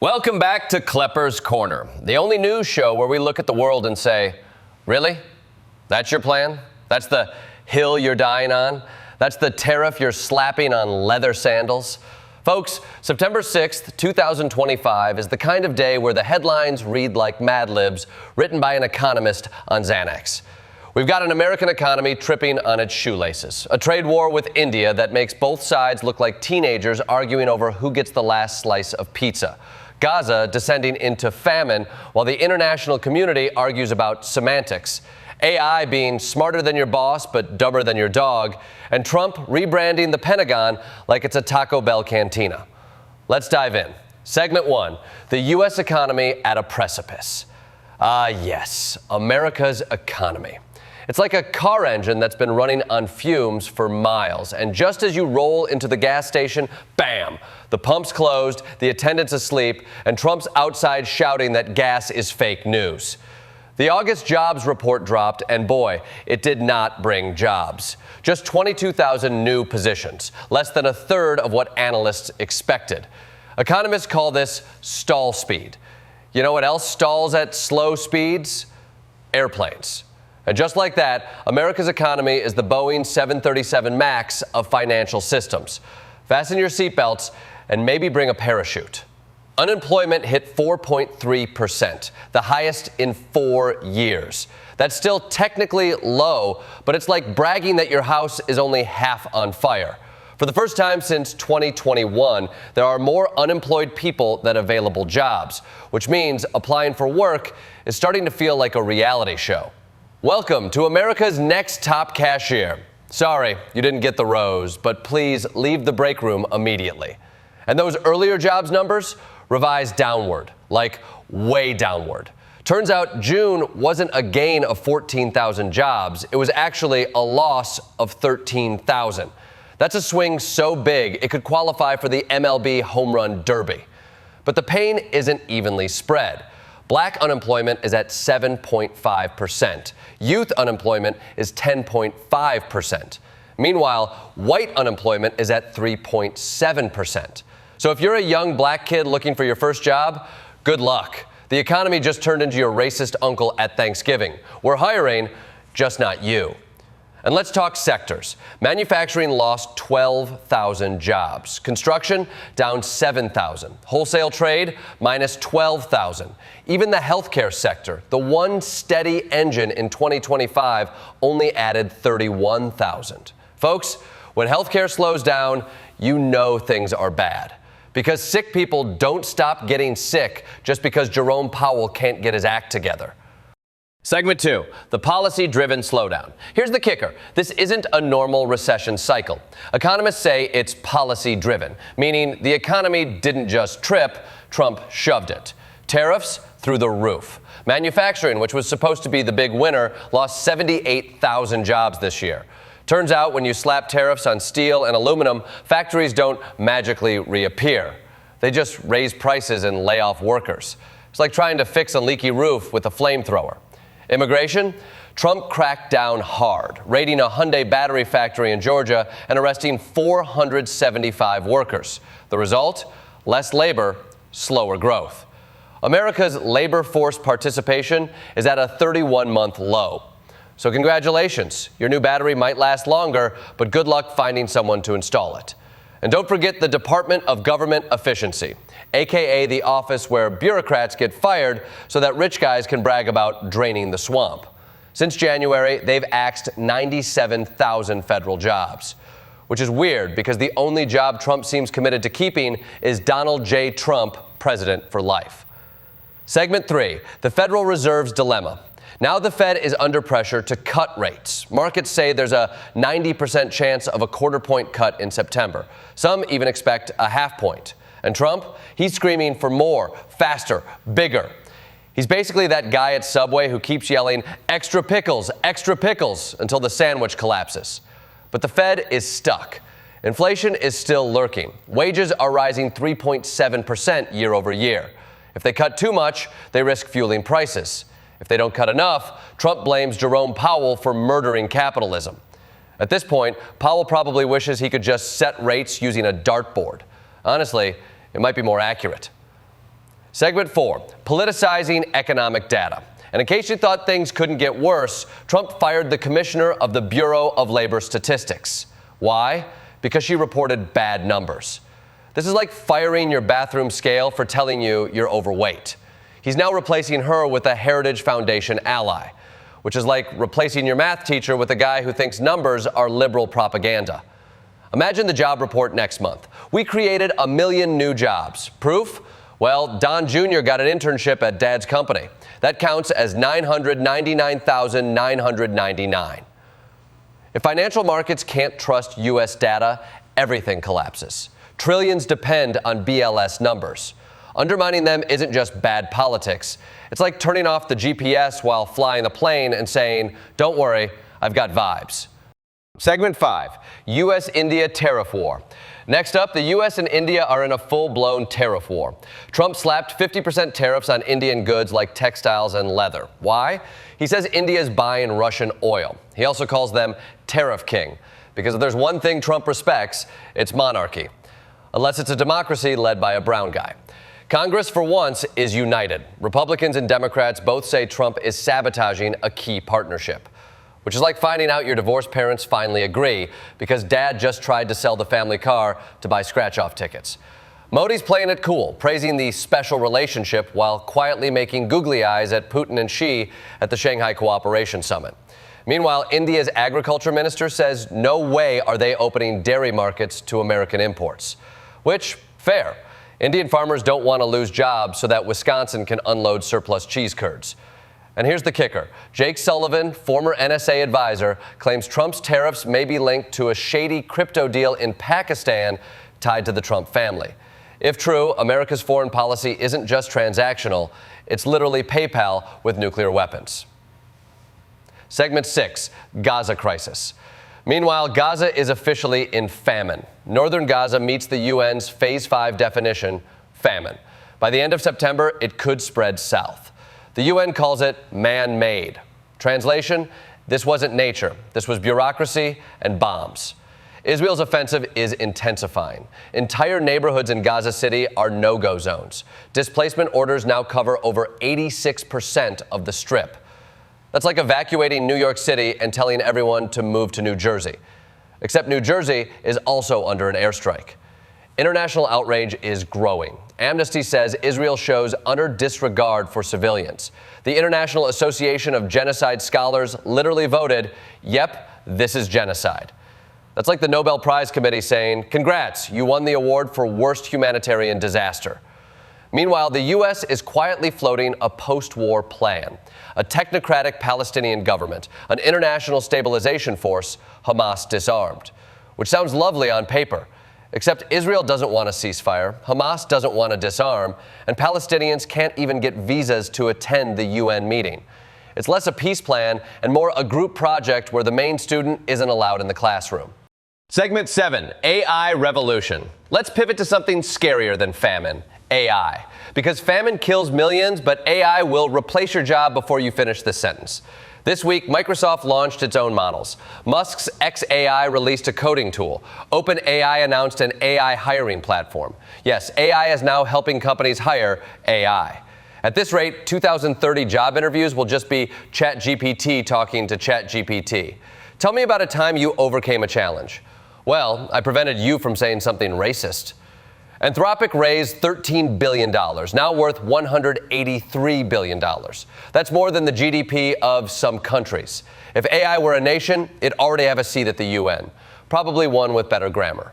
Welcome back to Klepper's Corner, the only news show where we look at the world and say, really? That's your plan? That's the hill you're dying on? That's the tariff you're slapping on leather sandals? Folks, September 6th, 2025 is the kind of day where the headlines read like Mad Libs written by an economist on Xanax. We've got an American economy tripping on its shoelaces, a trade war with India that makes both sides look like teenagers arguing over who gets the last slice of pizza, Gaza descending into famine while the international community argues about semantics, AI being smarter than your boss but dumber than your dog, and Trump rebranding the Pentagon like it's a Taco Bell cantina. Let's dive in. Segment 1, the U.S. economy at a precipice. Yes, America's economy. It's like a car engine that's been running on fumes for miles, and just as you roll into the gas station, bam, the pump's closed, the attendant's asleep, and Trump's outside shouting that gas is fake news. The August jobs report dropped, and boy, it did not bring jobs. Just 22,000 new positions, less than a third of what analysts expected. Economists call this stall speed. You know what else stalls at slow speeds? Airplanes. And just like that, America's economy is the Boeing 737 MAX of financial systems. Fasten your seatbelts and maybe bring a parachute. Unemployment hit 4.3%, the highest in 4 years. That's still technically low, but it's like bragging that your house is only half on fire. For the first time since 2021, there are more unemployed people than available jobs, which means applying for work is starting to feel like a reality show. Welcome to America's next top cashier. Sorry, you didn't get the rose, but please leave the break room immediately. And those earlier jobs numbers revised downward, like way downward. Turns out June wasn't a gain of 14,000 jobs. It was actually a loss of 13,000. That's a swing so big it could qualify for the MLB Home Run Derby. But the pain isn't evenly spread. Black unemployment is at 7.5%. Youth unemployment is 10.5%. Meanwhile, white unemployment is at 3.7%. So if you're a young black kid looking for your first job, good luck. The economy just turned into your racist uncle at Thanksgiving. We're hiring, just not you. And let's talk sectors. Manufacturing lost 12,000 jobs. Construction down 7,000. Wholesale trade minus 12,000. Even the healthcare sector, the one steady engine in 2025, only added 31,000. Folks, when healthcare slows down, you know things are bad. Because sick people don't stop getting sick just because Jerome Powell can't get his act together. Segment 2, the policy-driven slowdown. Here's the kicker. This isn't a normal recession cycle. Economists say it's policy-driven, meaning the economy didn't just trip, Trump shoved it. Tariffs through the roof. Manufacturing, which was supposed to be the big winner, lost 78,000 jobs this year. Turns out when you slap tariffs on steel and aluminum, factories don't magically reappear. They just raise prices and lay off workers. It's like trying to fix a leaky roof with a flamethrower. Immigration? Trump cracked down hard, raiding a Hyundai battery factory in Georgia and arresting 475 workers. The result? Less labor, slower growth. America's labor force participation is at a 31-month low. So congratulations, your new battery might last longer, but good luck finding someone to install it. And don't forget the Department of Government Efficiency, aka the office where bureaucrats get fired so that rich guys can brag about draining the swamp. Since January, they've axed 97,000 federal jobs, which is weird because the only job Trump seems committed to keeping is Donald J. Trump, president for life. Segment 3, the Federal Reserve's dilemma. Now the Fed is under pressure to cut rates. Markets say there's a 90% chance of a quarter-point cut in September. Some even expect a half point. And Trump, he's screaming for more, faster, bigger. He's basically that guy at Subway who keeps yelling, extra pickles, until the sandwich collapses. But the Fed is stuck. Inflation is still lurking. Wages are rising 3.7% year over year. If they cut too much, they risk fueling prices. If they don't cut enough, Trump blames Jerome Powell for murdering capitalism. At this point, Powell probably wishes he could just set rates using a dartboard. Honestly, it might be more accurate. Segment 4, politicizing economic data. And in case you thought things couldn't get worse, Trump fired the commissioner of the Bureau of Labor Statistics. Why? Because she reported bad numbers. This is like firing your bathroom scale for telling you you're overweight. He's now replacing her with a Heritage Foundation ally, which is like replacing your math teacher with a guy who thinks numbers are liberal propaganda. Imagine the job report next month. We created 1 million new jobs. Proof? Well, Don Jr. got an internship at Dad's company. That counts as 999,999. If financial markets can't trust U.S. data, everything collapses. Trillions depend on BLS numbers. Undermining them isn't just bad politics. It's like turning off the GPS while flying the plane and saying, "Don't worry, I've got vibes." Segment 5, U.S.-India tariff war. Next up, the U.S. and India are in a full-blown tariff war. Trump slapped 50% tariffs on Indian goods like textiles and leather. Why? He says India is buying Russian oil. He also calls them tariff king, because if there's one thing Trump respects, it's monarchy. Unless it's a democracy led by a brown guy. Congress, for once, is united. Republicans and Democrats both say Trump is sabotaging a key partnership, which is like finding out your divorced parents finally agree because Dad just tried to sell the family car to buy scratch-off tickets. Modi's playing it cool, praising the special relationship while quietly making googly eyes at Putin and Xi at the Shanghai Cooperation Summit. Meanwhile, India's agriculture minister says no way are they opening dairy markets to American imports. Which, fair. Indian farmers don't want to lose jobs so that Wisconsin can unload surplus cheese curds. And here's the kicker. Jake Sullivan, former NSA advisor, claims Trump's tariffs may be linked to a shady crypto deal in Pakistan tied to the Trump family. If true, America's foreign policy isn't just transactional, it's literally PayPal with nuclear weapons. Segment 6, Gaza crisis. Meanwhile, Gaza is officially in famine. Northern Gaza meets the UN's Phase 5 definition, famine. By the end of September, it could spread south. The UN calls it man-made. Translation, this wasn't nature. This was bureaucracy and bombs. Israel's offensive is intensifying. Entire neighborhoods in Gaza City are no-go zones. Displacement orders now cover over 86% of the Strip. That's like evacuating New York City and telling everyone to move to New Jersey. Except New Jersey is also under an airstrike. International outrage is growing. Amnesty says Israel shows utter disregard for civilians. The International Association of Genocide Scholars literally voted, yep, this is genocide. That's like the Nobel Prize Committee saying, congrats, you won the award for worst humanitarian disaster. Meanwhile, the U.S. is quietly floating a post-war plan, a technocratic Palestinian government, an international stabilization force, Hamas disarmed, which sounds lovely on paper, except Israel doesn't want a ceasefire, Hamas doesn't want to disarm, and Palestinians can't even get visas to attend the UN meeting. It's less a peace plan and more a group project where the main student isn't allowed in the classroom. Segment 7, AI revolution. Let's pivot to something scarier than famine. AI. Because famine kills millions, but AI will replace your job before you finish this sentence. This week, Microsoft launched its own models. Musk's xAI released a coding tool. OpenAI announced an AI hiring platform. Yes, AI is now helping companies hire AI. At this rate, 2030 job interviews will just be ChatGPT talking to ChatGPT. Tell me about a time you overcame a challenge. Well, I prevented you from saying something racist. Anthropic raised $13 billion, now worth $183 billion. That's more than the GDP of some countries. If AI were a nation, it'd already have a seat at the UN, probably one with better grammar.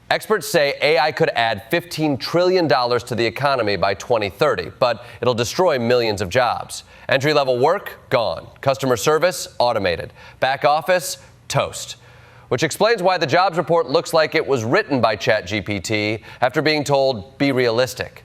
Experts say AI could add $15 trillion to the economy by 2030, but it'll destroy millions of jobs. Entry-level work, gone. Customer service, automated. Back office, toast. Which explains why the jobs report looks like it was written by ChatGPT after being told, be realistic.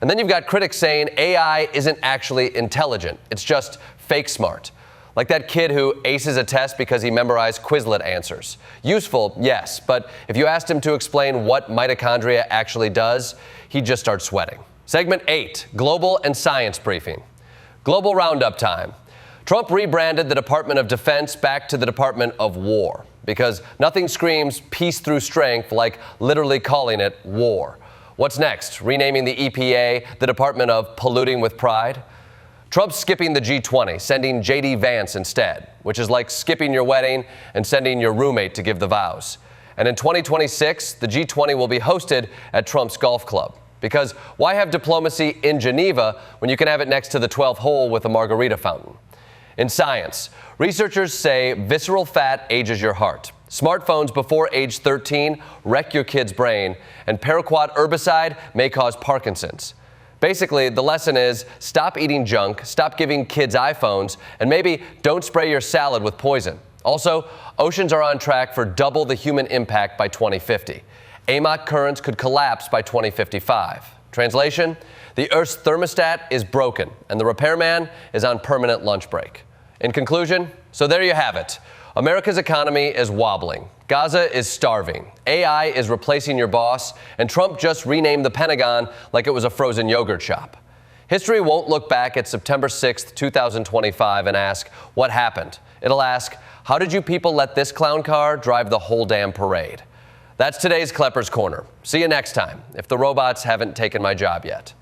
And then you've got critics saying AI isn't actually intelligent. It's just fake smart. Like that kid who aces a test because he memorized Quizlet answers. Useful, yes, but if you asked him to explain what mitochondria actually does, he'd just start sweating. Segment 8, global and science briefing. Global roundup time. Trump rebranded the Department of Defense back to the Department of War because nothing screams peace through strength like literally calling it war. What's next? Renaming the EPA the Department of Polluting with Pride? Trump's skipping the G20, sending J.D. Vance instead, which is like skipping your wedding and sending your roommate to give the vows. And in 2026, the G20 will be hosted at Trump's golf club. Because why have diplomacy in Geneva when you can have it next to the 12th hole with a margarita fountain? In science, researchers say visceral fat ages your heart. Smartphones before age 13 wreck your kid's brain, and paraquat herbicide may cause Parkinson's. Basically, the lesson is stop eating junk, stop giving kids iPhones, and maybe don't spray your salad with poison. Also, oceans are on track for double the human impact by 2050. AMOC currents could collapse by 2055. Translation, the Earth's thermostat is broken, and the repairman is on permanent lunch break. In conclusion, so there you have it. America's economy is wobbling. Gaza is starving. AI is replacing your boss, and Trump just renamed the Pentagon like it was a frozen yogurt shop. History won't look back at September 6th, 2025 and ask, what happened? It'll ask, how did you people let this clown car drive the whole damn parade? That's today's Klepper's Corner. See you next time, if the robots haven't taken my job yet.